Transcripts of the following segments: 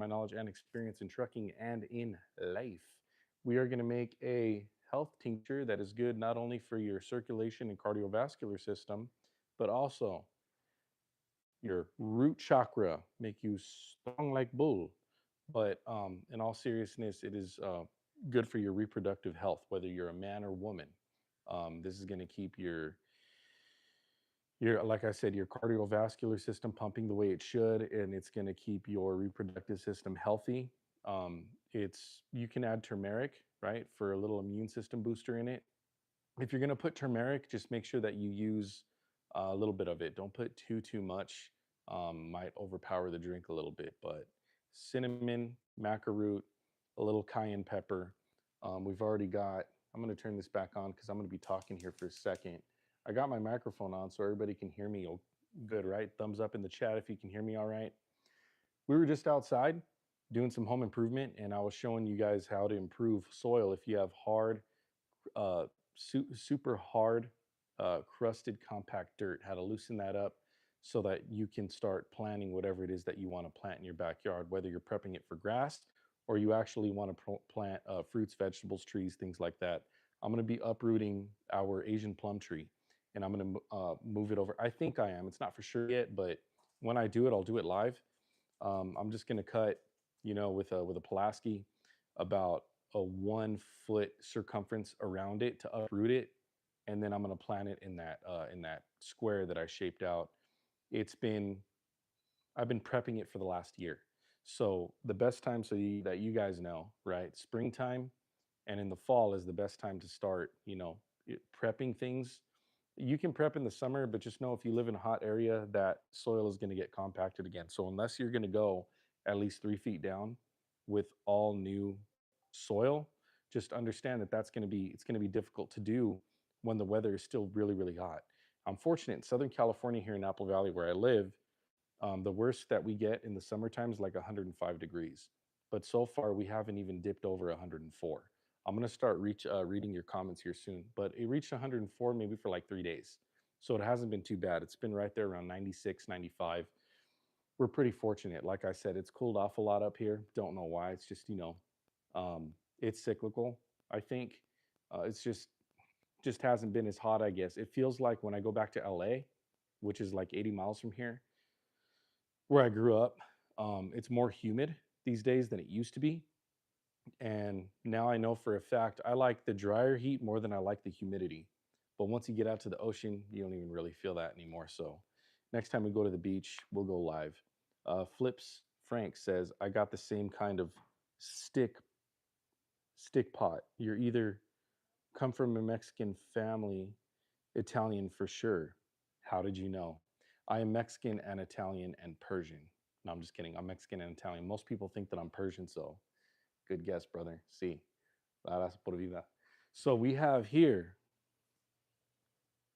my knowledge and experience in trucking and in life. We are going to make a health tincture that is good not only for your circulation and cardiovascular system, but also your root chakra, make you strong like bull. But in all seriousness, it is good for your reproductive health, whether you're a man or woman. This is going to keep your, like I said, your cardiovascular system pumping the way it should, and it's going to keep your reproductive system healthy. It's You can add turmeric, right, for a little immune system booster in it. If you're going to put turmeric, just make sure that you use a little bit of it. Don't put too much. Might overpower the drink a little bit, but cinnamon, maca root, a little cayenne pepper. We've already got. I'm going to turn this back on because I'm going to be talking here for a second. I got my microphone on so everybody can hear me. Good, right? Thumbs up in the chat if you can hear me all right. We were just outside doing some home improvement, and I was showing you guys how to improve soil if you have hard uh, super hard, crusted, compact dirt, how to loosen that up so that you can start planting whatever it is that you want to plant in your backyard, whether you're prepping it for grass or you actually want to plant fruits, vegetables, trees, things like that. I'm going to be uprooting our Asian plum tree and I'm going to move it over. I think I am. It's not for sure yet, but when I do it, I'll do it live. I'm just going to cut, with a Pulaski, about a 1 foot circumference around it to uproot it, and then I'm going to plant it in that square that I shaped out. It's been I've been prepping it for the last year. So the best time, that you guys know, right? Springtime and in the fall is the best time to start, prepping things. You can prep in the summer, but just know if you live in a hot area, that soil is going to get compacted again. So unless you're going to go at least 3 feet down with all new soil, just understand that it's going to be difficult to do when the weather is still really, really hot. I'm fortunate in Southern California here in Apple Valley where I live. The worst that we get in the summertime is like 105 degrees, but so far we haven't even dipped over 104. I'm gonna start reading your comments here soon, but it reached 104 maybe for like 3 days, so it hasn't been too bad. It's been right there around 96, 95. We're pretty fortunate. Like I said, it's cooled off a lot up here. Don't know why. It's just it's cyclical. I think it's just hasn't been as hot. I guess it feels like when I go back to LA, which is like 80 miles from here, where I grew up, it's more humid these days than it used to be. And now I know for a fact I like the drier heat more than I like the humidity. But once you get out to the ocean, you don't even really feel that anymore. So next time we go to the beach, we'll go live. Flips Frank says, I got the same kind of stick stick pot. You're either come from a Mexican family, Italian for sure. How did you know? I am Mexican and Italian and Persian. No, I'm just kidding. I'm Mexican and Italian. Most people think that I'm Persian, so good guess, brother. Sí, gracias por vida. So we have here,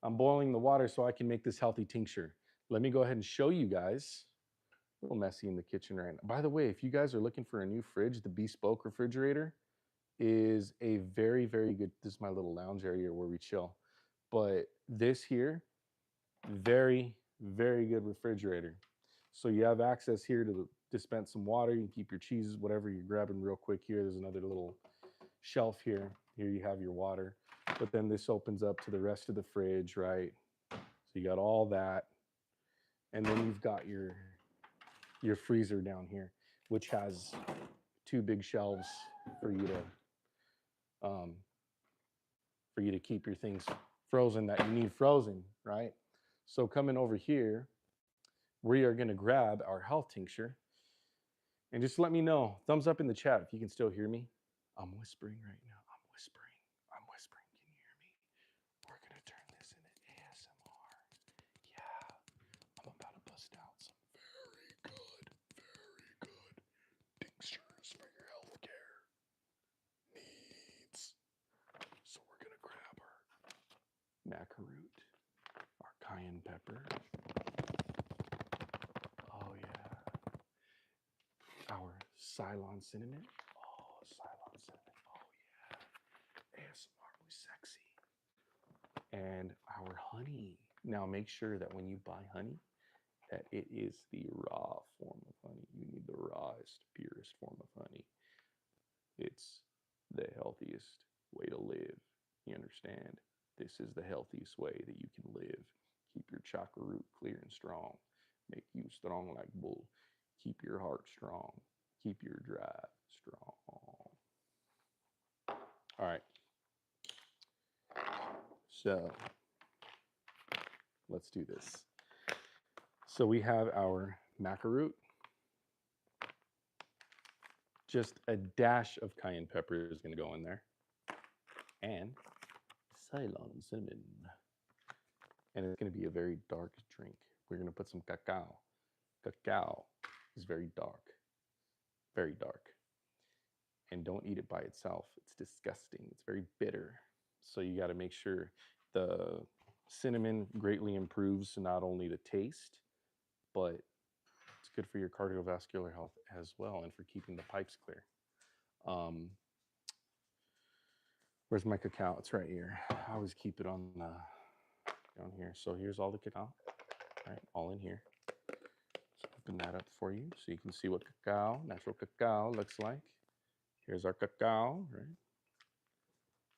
I'm boiling the water so I can make this healthy tincture. Let me go ahead and show you guys. A little messy in the kitchen right now. By the way, if you guys are looking for a new fridge, the Bespoke refrigerator is a very, very good. This is my little lounge area where we chill. But this here, very, very good refrigerator. So you have access here to dispense some water. You can keep your cheeses, whatever you're grabbing real quick here. There's another little shelf here. Here you have your water. But then this opens up to the rest of the fridge, right? So you got all that. And then you've got your freezer down here, which has two big shelves for you um, to keep your things frozen that you need frozen, right? So coming over here, we are going to grab our health tincture and just let me know. Thumbs up in the chat if you can still hear me. I'm whispering right now. I'm whispering. I'm whispering. Can you hear me? We're going to turn this into ASMR. Yeah, I'm about to bust out some very good tinctures for your healthcare needs. So we're going to grab our maca root, our cayenne pepper. Oh, yeah. Our Ceylon cinnamon. Oh, Ceylon cinnamon. Oh, yeah. ASMR was sexy. And our honey. Now make sure that when you buy honey, that it is the raw form of honey. You need the rawest, purest form of honey. It's the healthiest way to live. You understand? This is the healthiest way that you can live. Keep your chakra root clear and strong. Make you strong like bull. Keep your heart strong. Keep your drive strong. All right. So let's do this. So we have our maca root. Just a dash of cayenne pepper is going to go in there. And Ceylon cinnamon. And it's going to be a very dark drink. We're going to put some cacao. Cacao is very dark. Very dark. And don't eat it by itself. It's disgusting. It's very bitter. So you got to make sure the cinnamon greatly improves not only the taste, but it's good for your cardiovascular health as well and for keeping the pipes clear. Where's my cacao? It's right here. I always keep it on down here. So here's all the cacao, right? All in here. So open that up for you so you can see what cacao, natural cacao, looks like. Here's our cacao, right?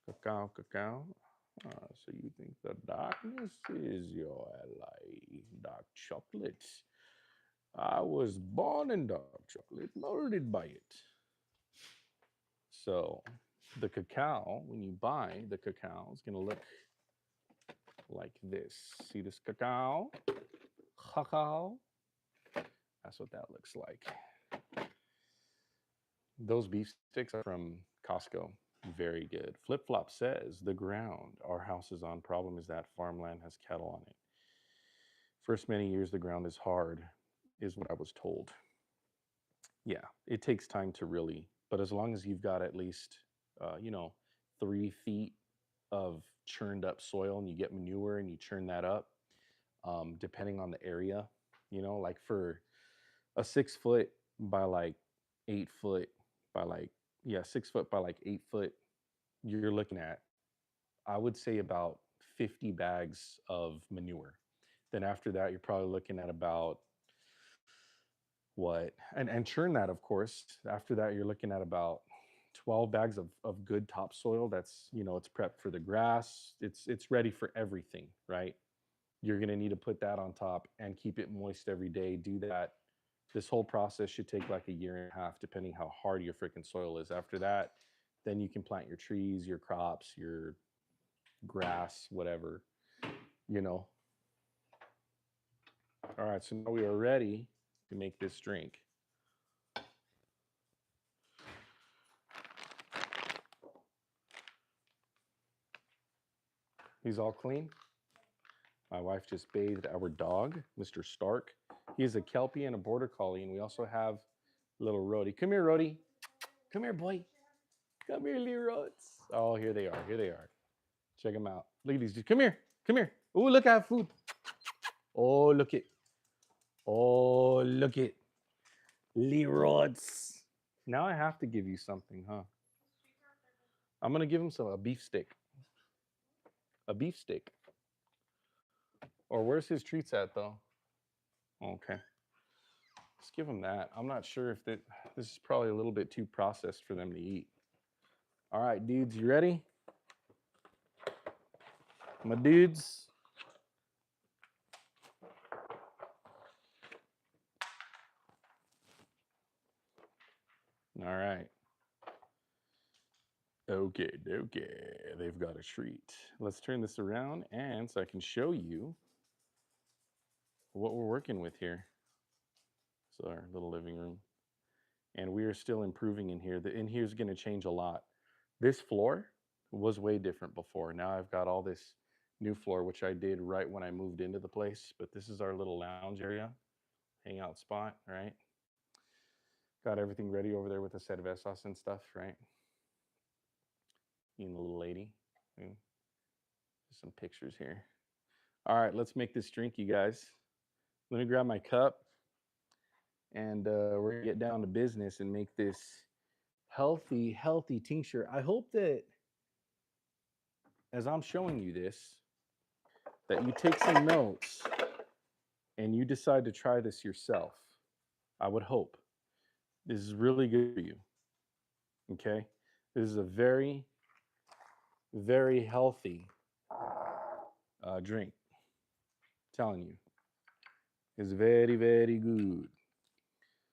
Cacao, cacao. So you think the darkness is your ally, dark chocolate. I was born in dark chocolate, molded by it. So the cacao, when you buy the cacao, is going to look like this. See this cacao? Cacao. That's what that looks like. Those beef sticks are from Costco. Very good. Flip Flop says, the ground our house is on, problem is that farmland has cattle on it. First many years, the ground is hard, is what I was told. Yeah, it takes time to really, but as long as you've got at least, 3 feet of churned up soil and you get manure and you churn that up, depending on the area, like for a 6 foot by like 8 foot by like, 6 foot by like 8 foot, you're looking at, I would say about 50 bags of manure. Then after that, you're probably looking at about what, and churn that, of course. After that, you're looking at about 12 bags of good topsoil. That's, it's prepped for the grass. It's ready for everything, right? You're going to need to put that on top and keep it moist every day. Do that. This whole process should take like a year and a half, depending how hard your freaking soil is. After that, then you can plant your trees, your crops, your grass, whatever, All right, so now we are ready to make this drink. He's all clean. My wife just bathed our dog, Mr. Stark. He is a Kelpie and a Border Collie, and we also have little Rhodey. Come here, Rhodey. Come here, boy. Come here, little Rhodes. Oh, here they are. Here they are. Check them out. Look at these dudes. Come here. Come here. Oh, look, I have food. Oh, look it. Oh, look it. Lerods. Now I have to give you something, huh? I'm going to give him a beef stick. A beef stick. Or where's his treats at, though? Okay. Let's give him that. I'm not sure if this is probably a little bit too processed for them to eat. All right, dudes, you ready? My dudes. All right. Okay. They've got a treat. Let's turn this around and so I can show you what we're working with here. So our little living room. And we are still improving in here. The in here is going to change a lot. This floor was way different before. Now I've got all this new floor, which I did right when I moved into the place. But this is our little lounge area, hangout spot, right? Got everything ready over there with the cervezas and stuff, right? You and the little lady. Some pictures here. All right, let's make this drink, you guys. Let me grab my cup, and we're gonna get down to business and make this healthy tincture. I hope that as I'm showing you this, that you take some notes. and you decide to try this yourself, I would hope this is really good for you. Okay. This is a very, very healthy drink. I'm telling you, it's very, very good.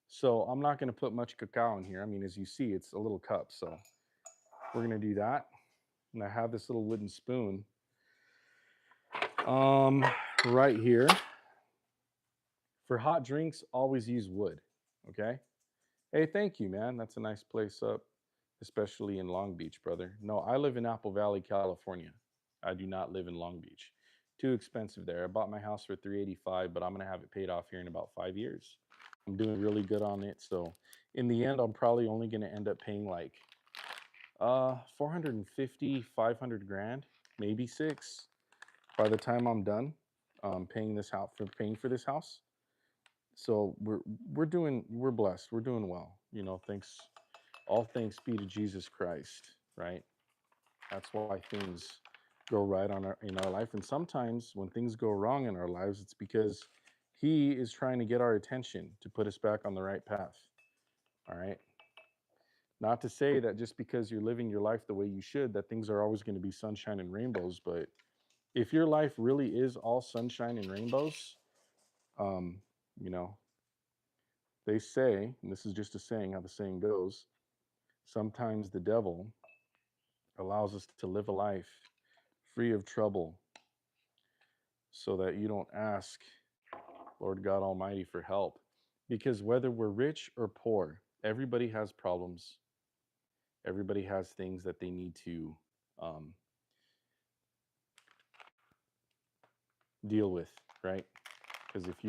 So I'm not going to put much cacao in here. I mean, as you see, it's a little cup. So we're going to do that. And I have this little wooden spoon um, right here. For hot drinks, always use wood. Okay. Hey, thank you, man. That's a nice place up, especially in Long Beach, brother. No, I live in Apple Valley, California. I do not live in Long Beach. Too expensive there. I bought my house for 385, but I'm gonna have it paid off here in about 5 years. I'm doing really good on it. So in the end, I'm probably only gonna end up paying like 450, 500 grand, maybe six by the time I'm done paying this house for paying for this house. So we're blessed. We're doing well. You know, thanks all thanks be to Jesus Christ, right? That's why things go right in our life. And sometimes when things go wrong in our lives, it's because he is trying to get our attention to put us back on the right path. All right. Not to say that just because you're living your life the way you should, that things are always going to be sunshine and rainbows. But if your life really is all sunshine and rainbows, um, you know, they say, and this is just a saying how the saying goes, sometimes the devil allows us to live a life free of trouble so that you don't ask Lord God Almighty for help. Because whether we're rich or poor, everybody has problems. Everybody has things that they need to um, deal with, right? Because if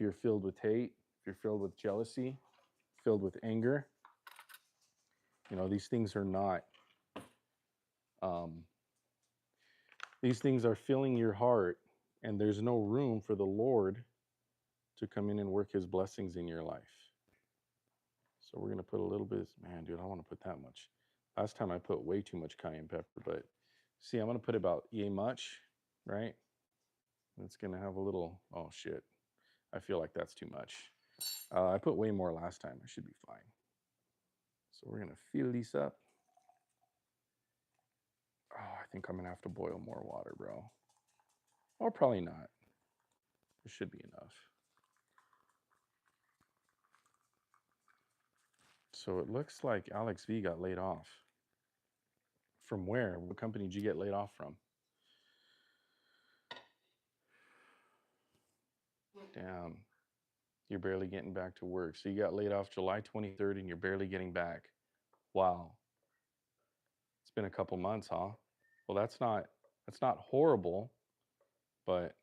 you're filled with hate, if you're filled with jealousy, filled with anger, these things are not. Um, these things are filling your heart, and there's no room for the Lord to come in and work His blessings in your life. So we're gonna put a little bit. Man, dude, I don't want to put that much. Last time I put way too much cayenne pepper, but see, I'm gonna put about yay much, right? It's gonna have a little. Oh shit, I feel like that's too much. I put way more last time. I should be fine. So we're gonna fill these up. Oh, I think I'm gonna have to boil more water, bro. Or probably not. It should be enough. So it looks like Alex V got laid off. From where? What company did you get laid off from? Damn, you're barely getting back to work. So you got laid off July 23rd and you're barely getting back. Wow. It's been a couple months, huh? Well, that's not horrible, but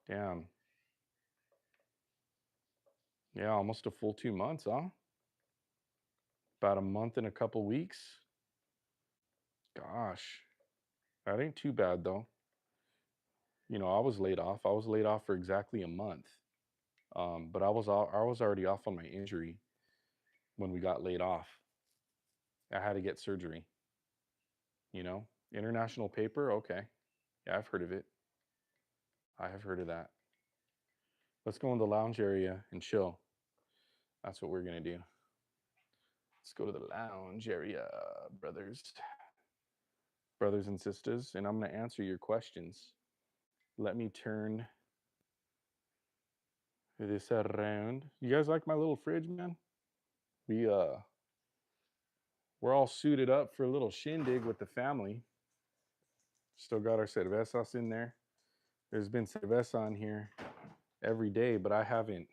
damn. Yeah, almost a full 2 months, huh? About a month and a couple weeks. Gosh, that ain't too bad though. I was laid off. I was laid off for exactly a month. But I was already off on my injury when we got laid off. I had to get surgery. International paper. Okay, yeah, I've heard of it. I have heard of that. Let's go in the lounge area and chill. That's what we're gonna do. Let's go to the lounge area, brothers and sisters, and I'm gonna answer your questions. Let me turn this around. You guys like my little fridge, man? We we're all suited up for a little shindig with the family. Still got our cervezas in there. There's been cerveza on here every day, but I haven't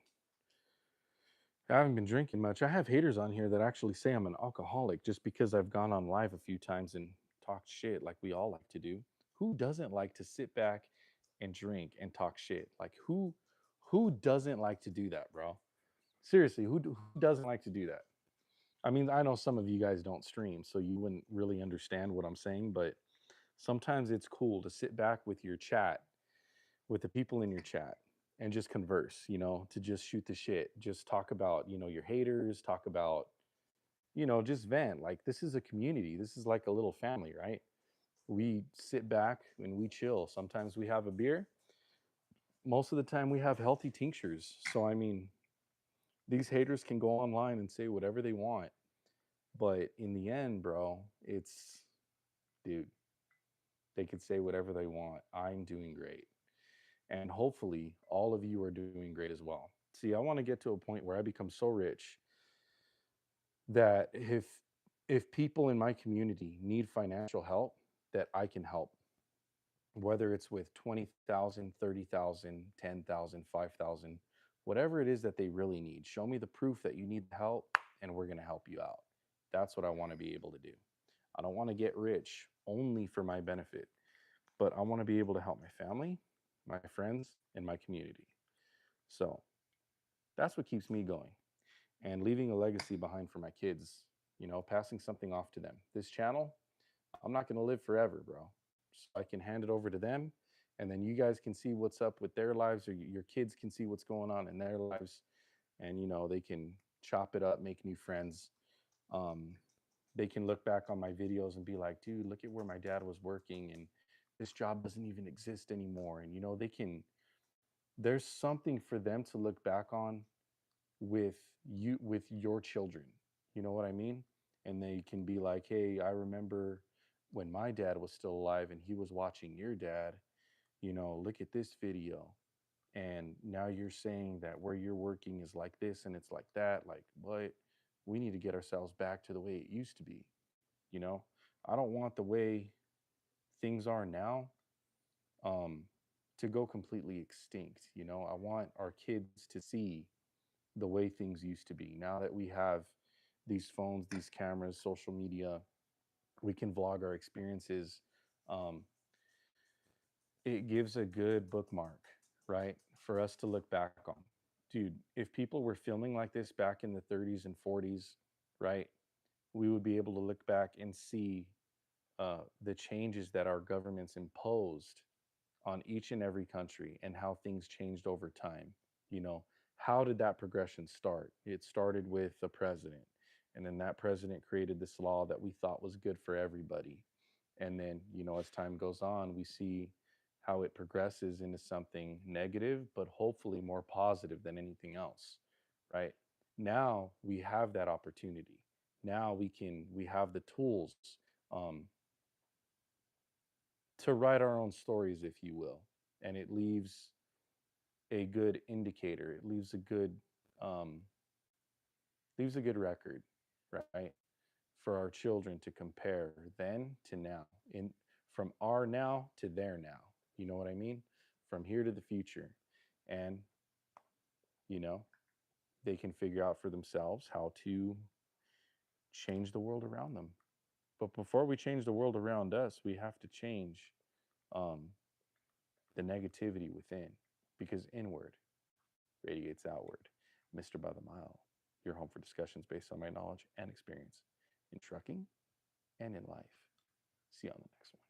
been drinking much. I have haters on here that actually say I'm an alcoholic just because I've gone on live a few times and talked shit like we all like to do. Who doesn't like to sit back and drink and talk shit? Like who doesn't like to do that, bro? Seriously, who doesn't like to do that? I mean, I know some of you guys don't stream, so you wouldn't really understand what I'm saying, but sometimes it's cool to sit back with your chat, with the people in your chat, and just converse, to just shoot the shit, just talk about, your haters, talk about, just vent. Like, this is a community. This is like a little family, right? We sit back and we chill. Sometimes we have a beer, most of the time we have healthy tinctures. So I mean, these haters can go online and say whatever they want, but in the end, bro, it's dude, they could say whatever they want. I'm doing great. And hopefully all of you are doing great as well. See, I want to get to a point where I become so rich that if people in my community need financial help, that I can help, whether it's with 20,000, 30,000, 10,000, 5,000, whatever it is that they really need. Show me the proof that you need help and we're going to help you out. That's what I want to be able to do. I don't want to get rich only for my benefit, but I want to be able to help my family, my friends, and my community. So that's what keeps me going and leaving a legacy behind for my kids, passing something off to them. This channel, I'm not going to live forever, bro. So I can hand it over to them, and then you guys can see what's up with their lives, or your kids can see what's going on in their lives, and they can chop it up, make new friends. Um, they can look back on my videos and be like, dude, look at where my dad was working, and this job doesn't even exist anymore. And they can. There's something for them to look back on with with your children. You know what I mean? And they can be like, "Hey, I remember when my dad was still alive and he was watching your dad, look at this video. And now you're saying that where you're working is like this and it's like that. Like, what? We need to get ourselves back to the way it used to be, you know? I don't want the way things are now um to go completely extinct, I want our kids to see the way things used to be. Now that we have these phones, these cameras, social media, we can vlog our experiences. Um, it gives a good bookmark, right, for us to look back on. Dude, if people were filming like this back in the 30s and 40s, right, we would be able to look back and see the changes that our governments imposed on each and every country and how things changed over time. You know, how did that progression start? It started with a president, and then that president created this law that we thought was good for everybody. And then, as time goes on, we see how it progresses into something negative, but hopefully more positive than anything else, right? Now we have that opportunity. Now we have the tools um, to write our own stories, if you will. And it leaves a good indicator. It um, leaves a good record, right, for our children to compare then to now, in from our now to their now. You know what I mean? From here to the future, and you know they can figure out for themselves how to change the world around them. But before we change the world around us, we have to change um, the negativity within, because inward radiates outward. Mr. By the Mile, your home for discussions based on my knowledge and experience in trucking and in life. See you on the next one.